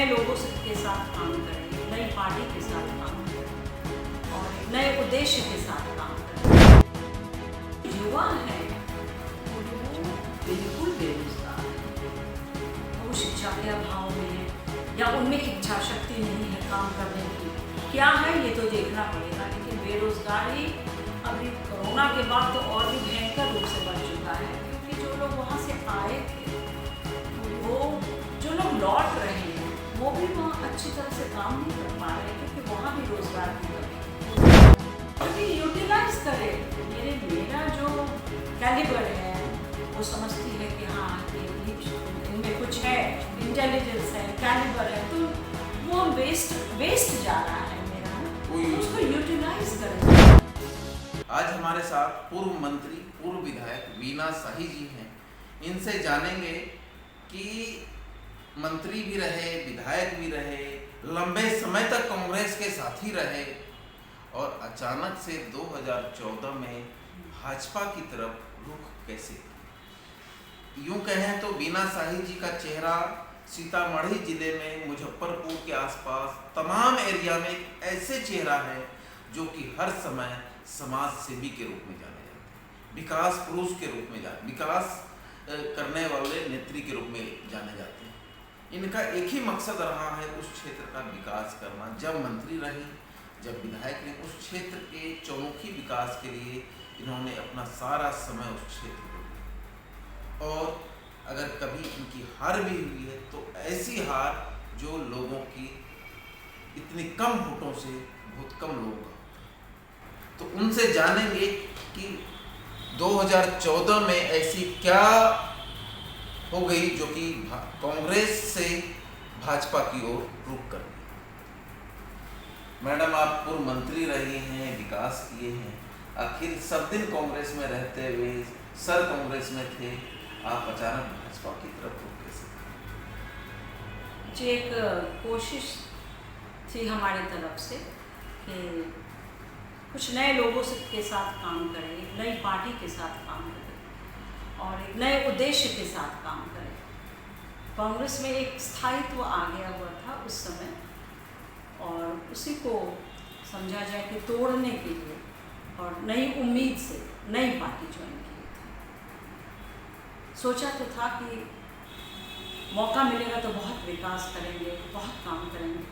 नए लोगों के साथ काम करें, नई पार्टी के साथ काम करें और एक नए उद्देश्य के साथ काम करें। युवा है वो बिल्कुल बेरोजगार है, वो शिक्षा के अभाव में है या उनमें इच्छा शक्ति नहीं है काम करने की। क्या है ये तो देखना पड़ेगा, लेकिन बेरोजगारी अभी कोरोना के बाद तो और भी भयंकर रूप से बढ़ चुका है, क्योंकि जो लोग वहाँ से आए थे, वो जो लोग लौट रहे हैं वो भी वहाँ अच्छी तरह से काम नहीं कर पा रहे, क्योंकि वहाँ भी रोजगार की कमी है। यूटिलाइज करें, मेरा जो कैलिबर है वो समझती है कि हाँ इनमें कुछ है, इंटेलिजेंस है, कैलिबर है, तो वो वेस्ट जा रहा है मेरा, तो उसको यूटिलाइज करें। आज हमारे साथ पूर्व मंत्री, पूर्व विधायक वीना शाही जी हैं। इनसे जानेंगे कि मंत्री भी रहे, विधायक भी रहे, लंबे समय तक कांग्रेस के साथ ही रहे और अचानक से 2014 में भाजपा की तरफ रुख कैसे। यूं कहें तो वीना शाही जी का चेहरा सीतामढ़ी जिले में, मुजफ्फरपुर के आसपास तमाम एरिया में एक ऐसे चेहरा है जो कि हर समय समाज सेवी के रूप में जाने जाते हैं, विकास पुरुष के रूप में विकास करने वाले नेत्री के रूप में जाने जाते हैं। इनका एक ही मकसद रहा है उस क्षेत्र का विकास करना। जब मंत्री रही, जब विधायक रहे, उस क्षेत्र के चौमुखी विकास के लिए इन्होंने अपना सारा समय उस क्षेत्र को दिया। और अगर कभी इनकी हार भी हुई है तो ऐसी हार जो लोगों की इतनी कम वोटों से, बहुत कम लोगों, तो उनसे जानेंगे कि 2014 में ऐसी क्या हो गई जो कि कांग्रेस से भाजपा की ओर रुख कर गई। मैडम, आप पूर्व मंत्री रही हैं, विकास किए हैं, आखिर सब दिन कांग्रेस में रहते हुए सर कांग्रेस में थे, आप अचानक भाजपा की तरफ रुख कैसे? जी, एक कोशिश थी हमारी तरफ से कि कुछ नए लोगों के साथ काम करें, नई पार्टी के साथ काम करें और एक नए उद्देश्य के साथ काम करें। कांग्रेस में एक स्थायित्व आ गया हुआ था उस समय, और उसी को समझा जाए कि तोड़ने के लिए और नई उम्मीद से नई पार्टी ज्वाइन की थी। सोचा तो था कि मौका मिलेगा तो बहुत विकास करेंगे, बहुत काम करेंगे,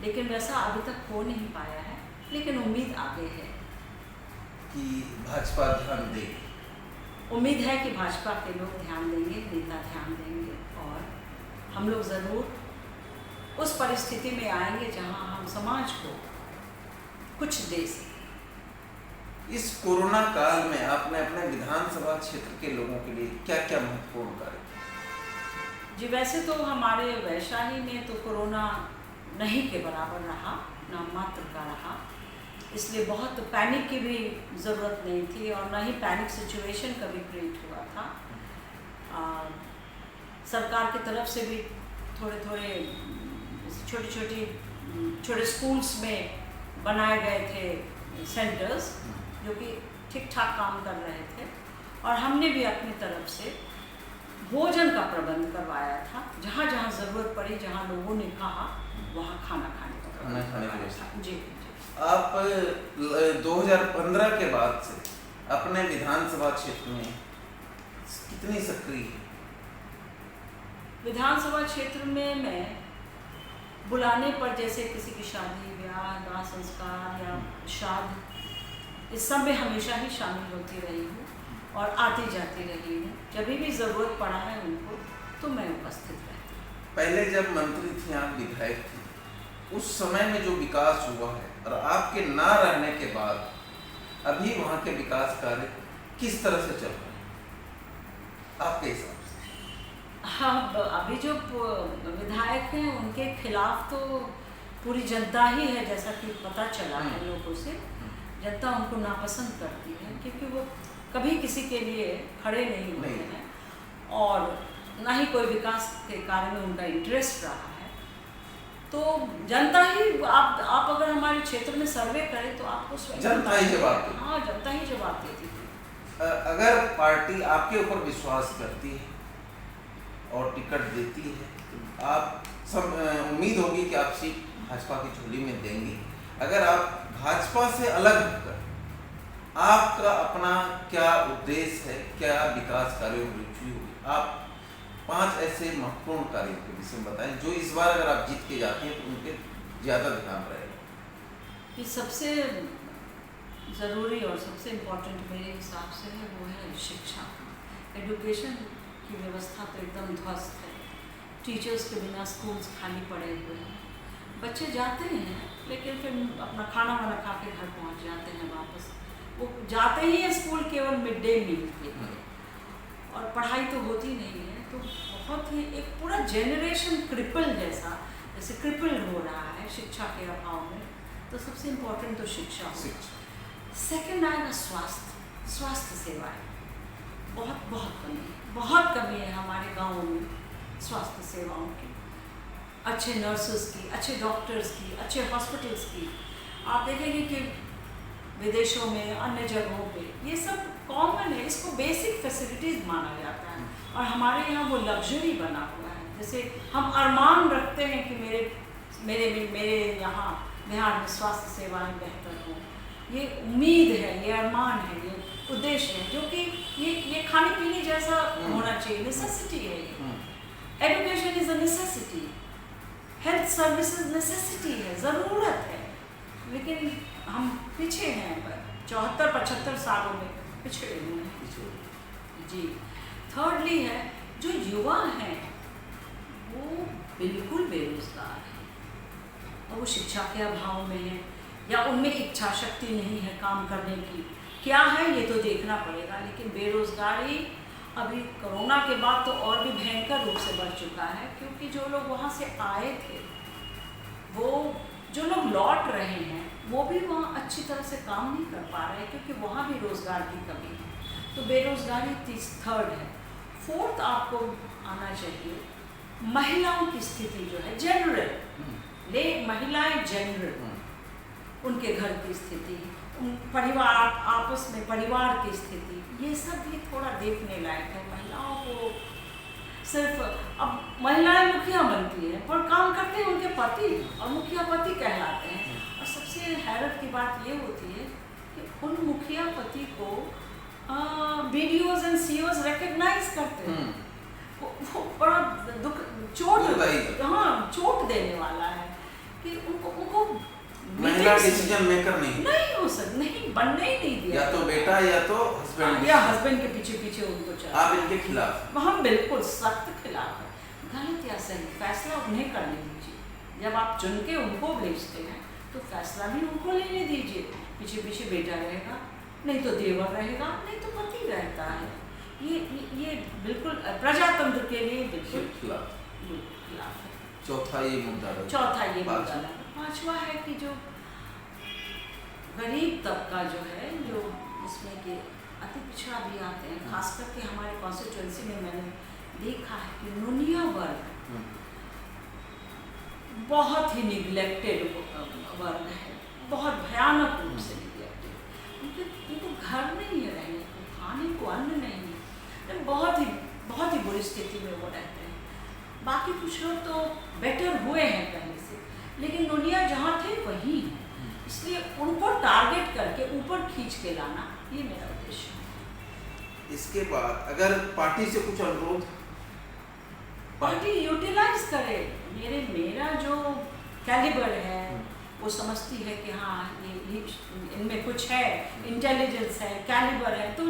लेकिन वैसा अभी तक हो नहीं पाया है, लेकिन उम्मीद आगे है कि भाजपा ध्यान देगी। उम्मीद है कि भाजपा के लोग ध्यान देंगे, नेता ध्यान देंगे और हम लोग ज़रूर उस परिस्थिति में आएंगे जहां हम समाज को कुछ दे सकें। इस कोरोना काल में आपने अपने विधानसभा क्षेत्र के लोगों के लिए क्या क्या महत्वपूर्ण कार्य किए? जी, वैसे तो हमारे वैशाली में तो कोरोना नहीं के बराबर रहा, नाम मात्र का रहा, इसलिए बहुत पैनिक की भी ज़रूरत नहीं थी और ना ही पैनिक सिचुएशन कभी क्रिएट हुआ था। सरकार की तरफ से भी थोड़े छोटे स्कूल्स में बनाए गए थे सेंटर्स, जो कि ठीक ठाक काम कर रहे थे, और हमने भी अपनी तरफ से भोजन का प्रबंध करवाया था। जहाँ जहाँ ज़रूरत पड़ी, जहाँ लोगों ने कहा, वहाँ खाना खाने का प्रबंध। जी, आप 2015 के बाद से अपने विधानसभा क्षेत्र में कितनी सक्रिय हैं? विधानसभा क्षेत्र में मैं बुलाने पर, जैसे किसी की शादी, ब्याह, दाह संस्कार या श्राद्ध, इस सब में हमेशा ही शामिल होती रही हूँ और आती जाती रही हूँ। जब भी ज़रूरत पड़ा है उनको तो मैं उपस्थित रहती हूँ। पहले जब मंत्री थी, आप विधायक थी, उस समय में जो विकास हुआ है और आपके ना रहने के बाद अभी वहाँ के विकास कार्य किस तरह से चल रहे हैं आपके हिसाब से? हाँ, अभी जो विधायक हैं उनके खिलाफ तो पूरी जनता ही है, जैसा कि पता चला है लोगों से। जनता उनको नापसंद करती है क्योंकि वो कभी किसी के लिए खड़े नहीं होते हैं और ना ही कोई विकास के कार्य में उनका इंटरेस्ट रहा है। तो जनता ही, आप अगर हमारे क्षेत्र में सर्वे करें तो आपको जनता ही जवाब देती। हाँ, जनता ही जवाब देती थी। अगर पार्टी आपके ऊपर विश्वास करती है और टिकट देती है तो आप उम्मीद होगी कि आप सीट भाजपा की झोली में देंगे। अगर आप भाजपा से अलग होकर आपका अपना क्या उद्देश्य है, क्या विकास कार्यों में रुचि होगी, आप 5 ऐसे महत्वपूर्ण कार्यों के विषय में बताएं जो इस बार अगर आप जीत के जाते हैं तो उनके ज़्यादा ध्यान रहेगा। कि सबसे ज़रूरी और सबसे इम्पोर्टेंट मेरे हिसाब से है वो है शिक्षा। एजुकेशन की व्यवस्था तो एकदम ध्वस्त है। टीचर्स के बिना स्कूल्स खाली पड़े हुए हैं। बच्चे जाते हैं लेकिन फिर अपना खाना वाना खा के घर पहुंच जाते हैं वापस। वो जाते ही हैं स्कूल केवल मिड डे मील के लिए और पढ़ाई तो होती नहीं है। तो बहुत ही एक पूरा जेनरेशन क्रिपल जैसे क्रिपल हो रहा है शिक्षा के अभाव में। तो सबसे इम्पोर्टेंट तो शिक्षा हो। सेकेंड आएगा स्वास्थ्य सेवाएं। बहुत कमी है हमारे गाँवों में स्वास्थ्य सेवाओं की, अच्छे नर्सेस की, अच्छे डॉक्टर्स की, अच्छे हॉस्पिटल्स की। आप देखेंगे कि विदेशों में अन्य जगहों पे ये सब कॉमन है, इसको बेसिक फैसिलिटीज़ माना जाता है और हमारे यहाँ वो लग्जरी बना हुआ है। जैसे हम अरमान रखते हैं कि मेरे यहाँ बिहार में स्वास्थ्य सेवाएं बेहतर हों। ये उम्मीद है, ये अरमान है, ये उद्देश्य है जो कि ये खाने पीने जैसा होना चाहिए। नेसेसिटी है ये। Education is a necessity. Health services necessity है, ज़रूरत है। लेकिन हम पीछे हैं, 74-75 सालों में पिछड़े हुए हैं जी। थर्डली है जो युवा हैं वो बिल्कुल बेरोजगार हैं और वो शिक्षा के अभाव में है या उनमें इच्छा शक्ति नहीं है काम करने की। क्या है ये तो देखना पड़ेगा। लेकिन बेरोजगारी अभी कोरोना के बाद तो और भी भयंकर रूप से बढ़ चुका है, क्योंकि जो लोग वहाँ से आए थे, वो जो लोग लौट रहे हैं वो भी वहाँ अच्छी तरह से काम नहीं कर पा रहे क्योंकि वहाँ भी रोज़गार की कमी है। तो बेरोज़गारी थर्ड है। फोर्थ आपको आना चाहिए महिलाओं की स्थिति जो है जनरल, महिलाएं जनरल, उनके घर की स्थिति, परिवार आपस में परिवार की स्थिति, ये सब भी थोड़ा देखने लायक है। महिलाओं को सिर्फ अब महिलाएं मुखिया बनती हैं पर काम करते हैं उनके पति और मुखिया पति कहलाते हैं। और सबसे हैरत की बात ये होती है कि उन मुखिया पति को बीडीओज एंड सीईओज रिकॉग्नाइज करते हैं। वो बड़ा चोट देने वाला है कि उनको महिला डिसीजन मेकर नहीं हो सकता, नहीं बनने ही नहीं दिया। या तो बेटा या तो हस्बैंड, या हस्बैंड के पीछे उनको चला। आप इनके खिलाफ? हम बिल्कुल सख्त खिलाफ है। गलत या सही फैसला उन्हें करने दीजिए। जब आप चुन के उनको भेजते हैं तो फैसला भी उनको लेने दीजिए। पीछे बेटा रहेगा, नहीं तो देवर रहेगा, नहीं तो पति रहता है। ये बिल्कुल प्रजातंत्र के लिए बिल्कुल खिलाफ है। चौथा ये मुद्दा। पांचवा है कि जो गरीब तबका जो है, जो इसमें के अति पिछड़ा भी आते हैं, खास करके हमारे कॉन्स्टिट्यूएंसी में मैंने देखा है कि नुनिया वर्ग बहुत ही निगलेक्टेड वर्ग है, बहुत भयानक रूप से निगलेक्टेड। उनको घर नहीं है रहने को, खाने को अन्न नहीं है, बहुत ही बुरी स्थिति में वो रहते हैं। बाकी कुछ लोग तो बेटर हुए हैं पहले से, लेकिन नुनिया जहाँ थे वही है। इसलिए उनको टारगेट करके ऊपर खींच के लाना, ये मेरा उद्देश्य है। इसके बाद अगर पार्टी से कुछ अनुरोध, पार्टी यूटिलाइज करे। मेरा जो कैलिबर है वो समझती है कि हाँ ये इनमें कुछ है, इंटेलिजेंस है, कैलिबर है, तो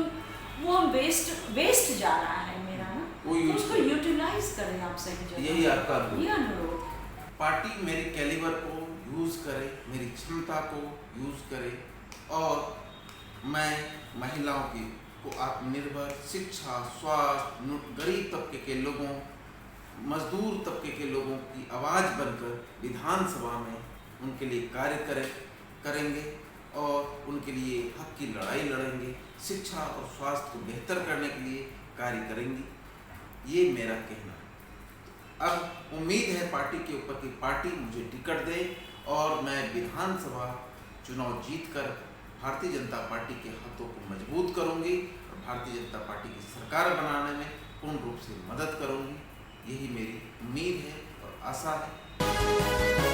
वो हम वेस्ट जा रहा है मेरा ना, तो उसको यूटिलाइज करें आप सही जगह। यही आपका ये अनुरोध। पार्टी मेरे कैलिबर को यूज़ करे, मेरी क्षमता को यूज़ करे और मैं महिलाओं को आत्मनिर्भर, शिक्षा, स्वास्थ्य, गरीब तबके के लोगों, मजदूर तबके के लोगों की आवाज़ बनकर विधानसभा में उनके लिए कार्य करेंगे और उनके लिए हक की लड़ाई लड़ेंगे, शिक्षा और स्वास्थ्य को बेहतर करने के लिए कार्य करेंगी। ये मेरा कहना है। अब उम्मीद है पार्टी के ऊपर कि पार्टी मुझे टिकट दे और मैं विधानसभा चुनाव जीतकर भारतीय जनता पार्टी के हाथों को मजबूत करूंगी और भारतीय जनता पार्टी की सरकार बनाने में पूर्ण रूप से मदद करूंगी। यही मेरी उम्मीद है आशा है।